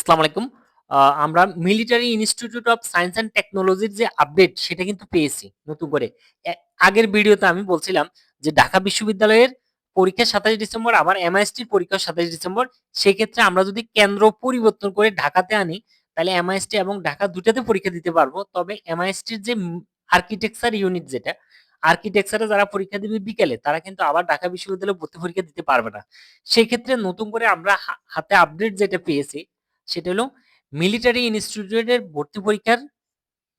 আসসালামু আলাইকুম। আমরা military institute of science and টেকনোলজির যে আপডেট সেটা কিন্তু পেয়েছি নতুন করে। এ আগের ভিডিওতে আমি বলছিলাম যে ঢাকা বিশ্ববিদ্যালয়ের পরীক্ষা ২৭ ডিসেম্বর আবার এমআইএসটির পরীক্ষা ২৭ ডিসেম্বর। সেক্ষেত্রে আমরা যদি কেন্দ্র পরিবর্তন করে ঢাকাতে আনি তাহলে এমআইএসটি এবং ঢাকা দুটাতে পরীক্ষা দিতে পারবো। তবে এমআইএসটির যে আর্কিটেকচার ইউনিট যেটা, আর্কিটেকচারে যারা পরীক্ষা দিবে বিকেলে তারা কিন্তু আবার ঢাকা বিশ্ববিদ্যালয়ে ভর্তি পরীক্ষা দিতে পারবে না। সেক্ষেত্রে নতুন করে আমরা হাতে আপডেট যেটা পেয়েছি সেটা হলো মিলিটারি ইনস্টিটিউটের ভর্তি পরীক্ষার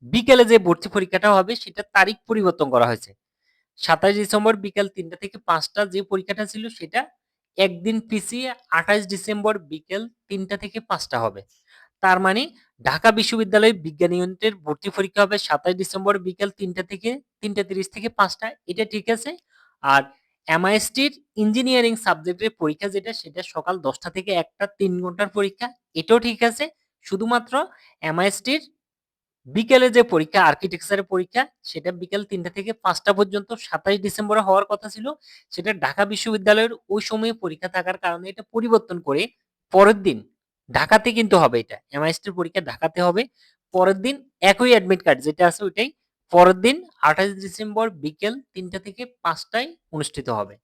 বিকেলে যে ভর্তি পরীক্ষাটা হবে সেটার তারিখ পরিবর্তন করা হয়েছে। ২৭ ডিসেম্বর বিকেল ৩টা থেকে ৫টা যে পরীক্ষাটা ছিল সেটা একদিন পিছিয়ে ২৮ ডিসেম্বর বিকেল ৩টা থেকে ৫টা হবে। তার মানে ঢাকা বিশ্ববিদ্যালয় বিজ্ঞান ইউনিটের ভর্তি পরীক্ষা হবে ২৭ ডিসেম্বর বিকেল ৩টা থেকে ৩টা ৩০ থেকে ৫টা, এটা ঠিক আছে। আর এমআইএসটির ইঞ্জিনিয়ারিং সাবজেক্টের পরীক্ষা যেটা সেটা সকাল ১০টা থেকে ১টা ৩ ঘন্টার পরীক্ষা, এটাও ঠিক আছে। শুধুমাত্র এমআইএসটির বিকেলে যে পরীক্ষা আর্কিটেকচারের পরীক্ষা সেটা বিকেল ৩টা থেকে ৫টা পর্যন্ত ২৭ ডিসেম্বরে হওয়ার কথা ছিল। সেটা ঢাকা বিশ্ববিদ্যালয়ের ওই সময়ে পরীক্ষা থাকার কারণে এটা পরিবর্তন করে পরের দিন ঢাকাতে কিন্তু হবে, এটা এমআইএসটির পরীক্ষা ঢাকাতে হবে পরের দিন। একই অ্যাডমিট কার্ড যেটা আছে ওইটাই পরের দিন ২৮ ডিসেম্বর বিকেল ৩টা থেকে ৫টায় অনুষ্ঠিত হবে।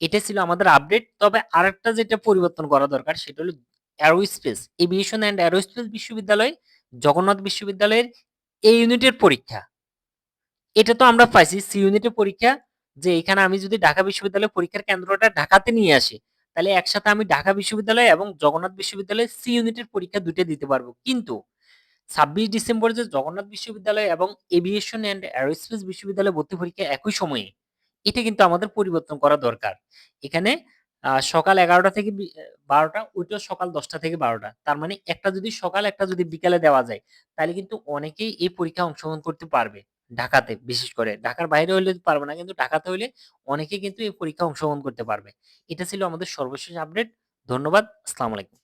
এটা ছিল আমাদের আপডেট। তবে আরেকটা যেটা পরিবর্তন করা দরকার সেটা হলো অ্যারোস্পেস, এভিয়েশন অ্যান্ড অ্যারোস্পেস বিশ্ববিদ্যালয়, জগন্নাথ বিশ্ববিদ্যালয়ের এ ইউনিটের পরীক্ষা। এটা তো আমরা পাইছি সি ইউনিটের পরীক্ষা, যে এখানে আমি যদি ঢাকা বিশ্ববিদ্যালয়ের পরীক্ষার কেন্দ্রটা ঢাকাতে নিয়ে আসি তাহলে একসাথে আমি ঢাকা বিশ্ববিদ্যালয় এবং জগন্নাথ বিশ্ববিদ্যালয়ের সি ইউনিটের পরীক্ষা দুইটা দিতে পারবো। কিন্তু ২৬ ডিসেম্বর যে জগন্নাথ বিশ্ববিদ্যালয় এবং এভিয়েশন অ্যান্ড অ্যারোস্পেস বিশ্ববিদ্যালয়ে ভর্তি পরীক্ষা একই সময়ে, এটা কিন্তু আমাদের পরিবর্তন করা দরকার। এখানে সকাল ১১টা থেকে ১২টা, ওইটাও সকাল ১০টা থেকে ১২টা। তার মানে একটা যদি সকাল একটা যদি বিকালে দেওয়া যায় তাহলে কিন্তু অনেকেই এই পরীক্ষায় অংশগ্রহণ করতে পারবে। ঢাকাতে বিশেষ করে, ঢাকার বাইরে হইলে পারবে না, কিন্তু ঢাকাতে হইলে অনেকেই কিন্তু এই পরীক্ষায় অংশগ্রহণ করতে পারবে। এটা ছিল আমাদের সর্বশেষ আপডেট। ধন্যবাদ। আসসালামু আলাইকুম।